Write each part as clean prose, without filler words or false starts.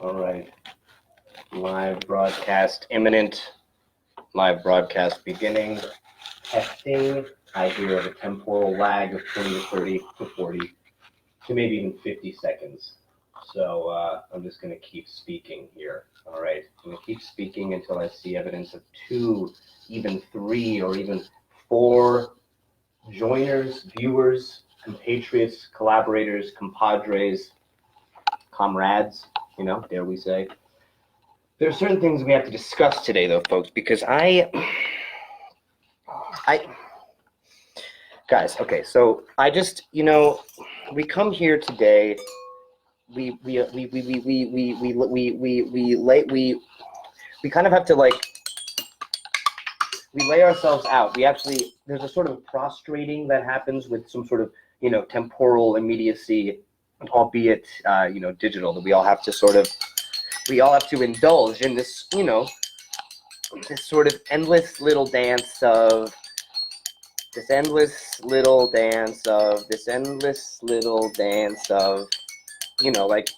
All right. Live broadcast imminent. Live broadcast beginning. Testing. I hear a temporal lag of 20 to 30 to 40 to maybe even 50 seconds. So I'm just going to keep speaking here. All right. I'm going to keep speaking until I see evidence of 2, even 3, or even 4 joiners, viewers, compatriots, collaborators, compadres, comrades, dare we say. There are certain things we have to discuss today, though, folks, because guys, okay, so I just, we come here today, we kind of have to, like, we lay ourselves out. There's a sort of prostrating that happens with some sort of, temporal immediacy, albeit, digital, that we all have to indulge in this, this sort of endless little dance of, like,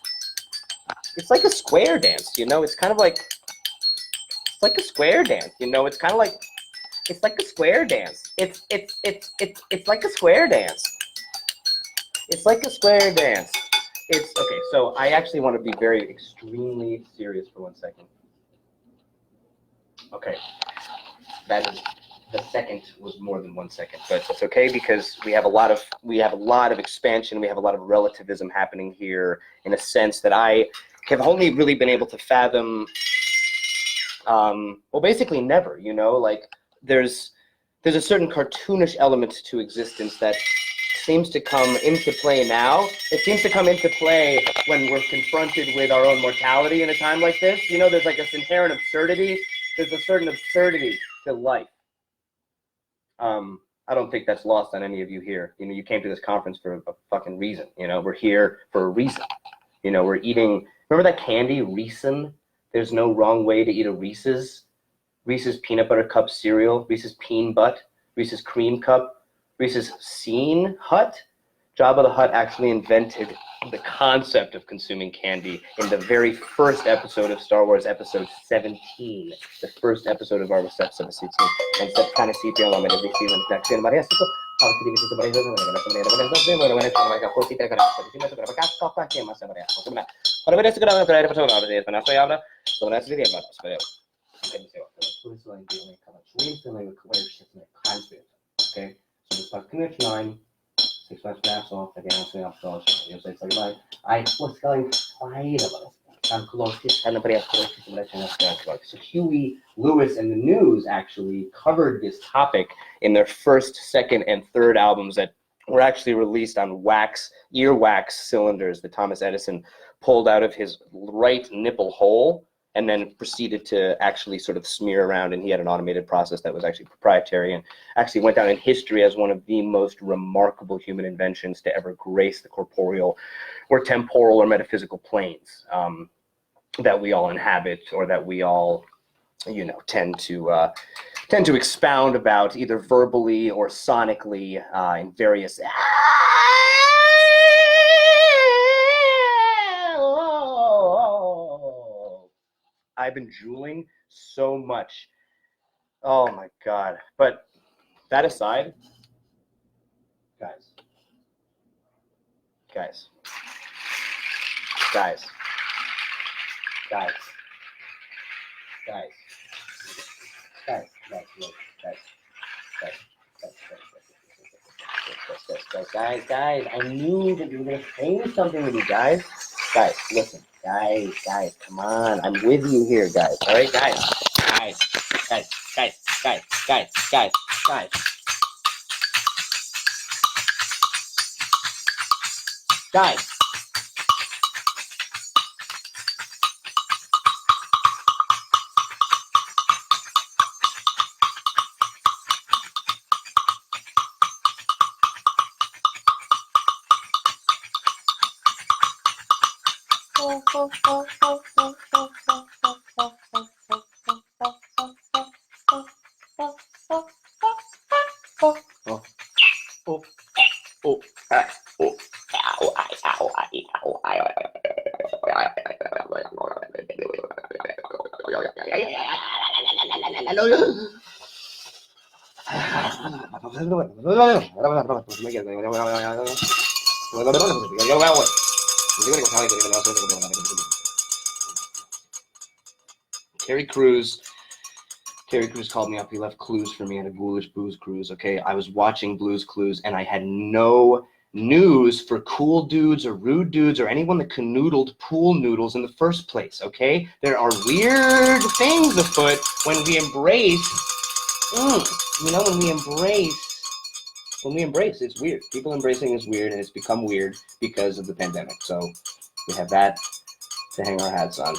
it's like a square dance, it's kind of like, it's like a square dance, it's kind of like, it's like a square dance. It's like a square dance. It's like a square dance. Okay, so I actually want to be extremely serious for 1 second. Okay, the second was more than 1 second, but it's okay because we have a lot of expansion, we have a lot of relativism happening here in a sense that I have only really been able to fathom, well, basically never, like there's a certain cartoonish element to existence that seems to come into play now. It seems to come into play when we're confronted with our own mortality in a time like this. There's like this inherent absurdity. There's a certain absurdity to life. I don't think that's lost on any of you here. You came to this conference for a fucking reason. We're here for a reason. We're eating, remember that candy, Reese'n? There's no wrong way to eat a Reese's. Reese's peanut butter cup cereal, Reese's Peen Butt, Reese's Cream Cup, Reese's Scene Hut. Jabba the Hutt actually invented the concept of consuming candy in the very first episode of Star Wars Episode 17, the first episode of our episode 17. And so kind of see the element of okay, so this part connect 9, 6 months maps off, I was going So Huey Lewis and the News actually covered this topic in their first, second, and third albums that were actually released on earwax cylinders that Thomas Edison pulled out of his right nipple hole and then proceeded to actually sort of smear around, and he had an automated process that was actually proprietary and actually went down in history as one of the most remarkable human inventions to ever grace the corporeal or temporal or metaphysical planes that we all inhabit, or that we all, tend to expound about either verbally or sonically in various I've been drooling so much. Oh my God. But that aside, guys, I knew that you were going to say something to me, guys. Guys, listen. Guys, come on. I'm with you here, guys. All right, guys. Terry Crews called me up. He left clues for me at a Ghoulish Blues Cruise. Okay, I was watching Blues Clues and I had no news for cool dudes or rude dudes or anyone that canoodled pool noodles in the first place. Okay, there are weird things afoot when we embrace. When we embrace, it's weird. People embracing is weird, and it's become weird because of the pandemic. So we have that to hang our hats on.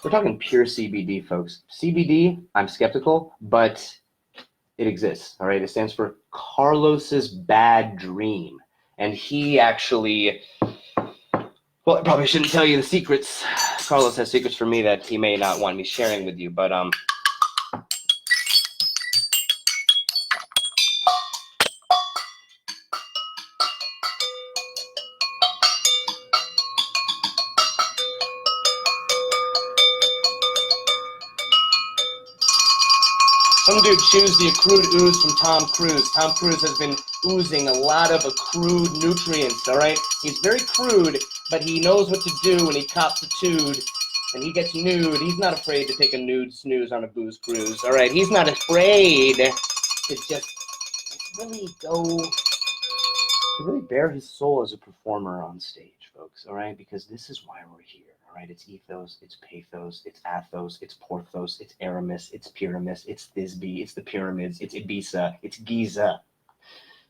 We're talking pure CBD, folks. CBD, I'm skeptical, but it exists, all right? It stands for Carlos's Bad Dream. And he actually, well, I probably shouldn't tell you the secrets. Carlos has secrets for me that he may not want me sharing with you, but some dude chews the accrued ooze from Tom Cruise. Tom Cruise has been oozing a lot of accrued nutrients, all right? He's very crude, but he knows what to do when he cops a tude and he gets nude. He's not afraid to take a nude snooze on a booze cruise, all right? He's not afraid to just really bare his soul as a performer on stage, folks, all right? Because this is why we're here. Right? It's ethos, it's pathos, it's athos, it's porthos, it's Aramis, it's Pyramus, it's Thisbe, it's the pyramids, it's Ibiza, it's Giza.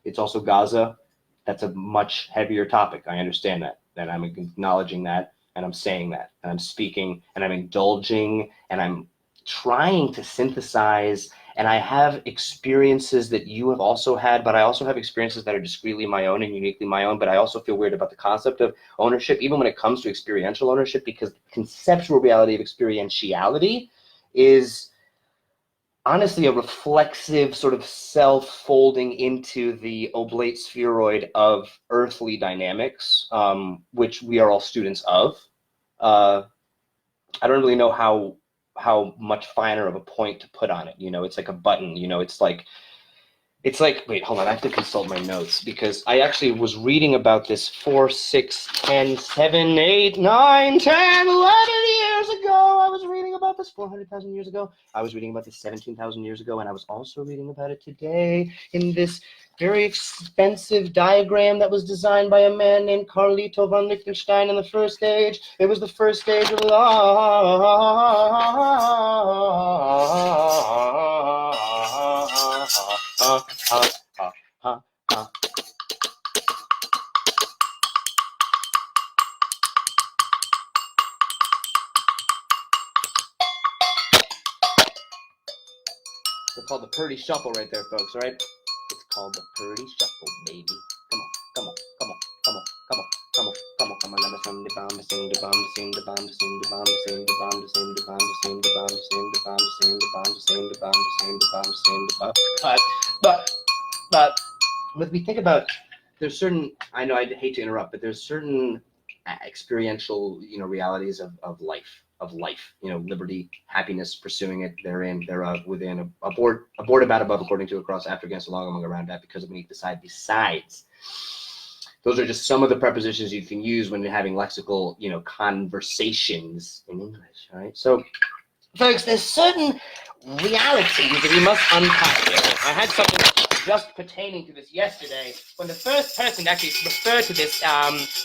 It's also Gaza. That's a much heavier topic. I understand that. And I'm acknowledging that, and I'm saying that, and I'm speaking, and I'm indulging, and I'm trying to synthesize, and I have experiences that you have also had, but I also have experiences that are discreetly my own and uniquely my own, but I also feel weird about the concept of ownership, even when it comes to experiential ownership, because the conceptual reality of experientiality is honestly a reflexive sort of self-folding into the oblate spheroid of earthly dynamics, which we are all students of. I don't really know how much finer of a point to put on it. You know, it's like a button, you know, it's like, wait, hold on, I have to consult my notes because I actually was reading about this 4, 6, 10, 7, 8, 9, 10, 11 years ago. I was reading about this 400,000 years ago. I was reading about this 17,000 years ago, and I was also reading about it today in this very expensive diagram that was designed by a man named Carlito von Liechtenstein in the first stage. It was the first stage of It's called the Purdy Shuffle right there, folks, all right? It's called the Purdy Shuffle, baby. Come on, come on, come on, come on, come on, come on, come on, come on. Let me sing the bomb, sing the bomb, sing the bomb, sing the bomb, sing the bomb, sing the bomb, sing the bomb, sing the bomb, sing the bomb, sing the bomb, sing the bomb, sing the bomb. But when we think about, there's certain, I know I hate to interrupt, but there's certain experiential, you know, realities of life, you know, liberty, happiness, pursuing it, therein, thereof, within, aboard, about, above, according to, across, after, against, along, among, around, at, because of, beneath, beside, besides. Those are just some of the prepositions you can use when you're having lexical, you know, conversations in English, all right? So, folks, there's certain realities that we must unpack here. I had something just pertaining to this yesterday, when the first person to actually refer to this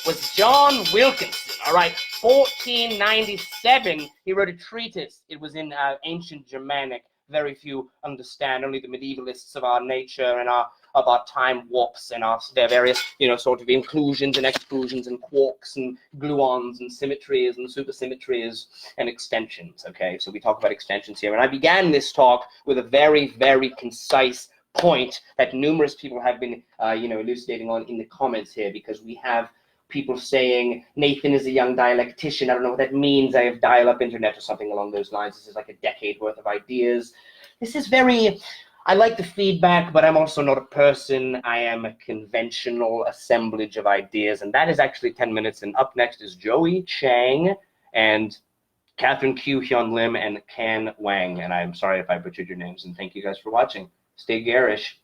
was John Wilkinson, all right? 1497, he wrote a treatise. It was in ancient Germanic. Very few understand, only the medievalists of our nature and of our time warps and their various, you know, sort of inclusions and exclusions and quarks and gluons and symmetries and supersymmetries and extensions, okay? So we talk about extensions here. And I began this talk with a very, very concise point that numerous people have been, you know, elucidating on in the comments here, because we have people saying, Nathan is a young dialectician. I don't know what that means. I have dial-up internet or something along those lines. This is like a decade worth of ideas. This is very, I like the feedback, but I'm also not a person. I am a conventional assemblage of ideas, and that is actually 10 minutes. And up next is Joey Chang and Catherine Q, Hyun Lim, and Kan Wang. And I'm sorry if I butchered your names. And thank you guys for watching. Stay garish.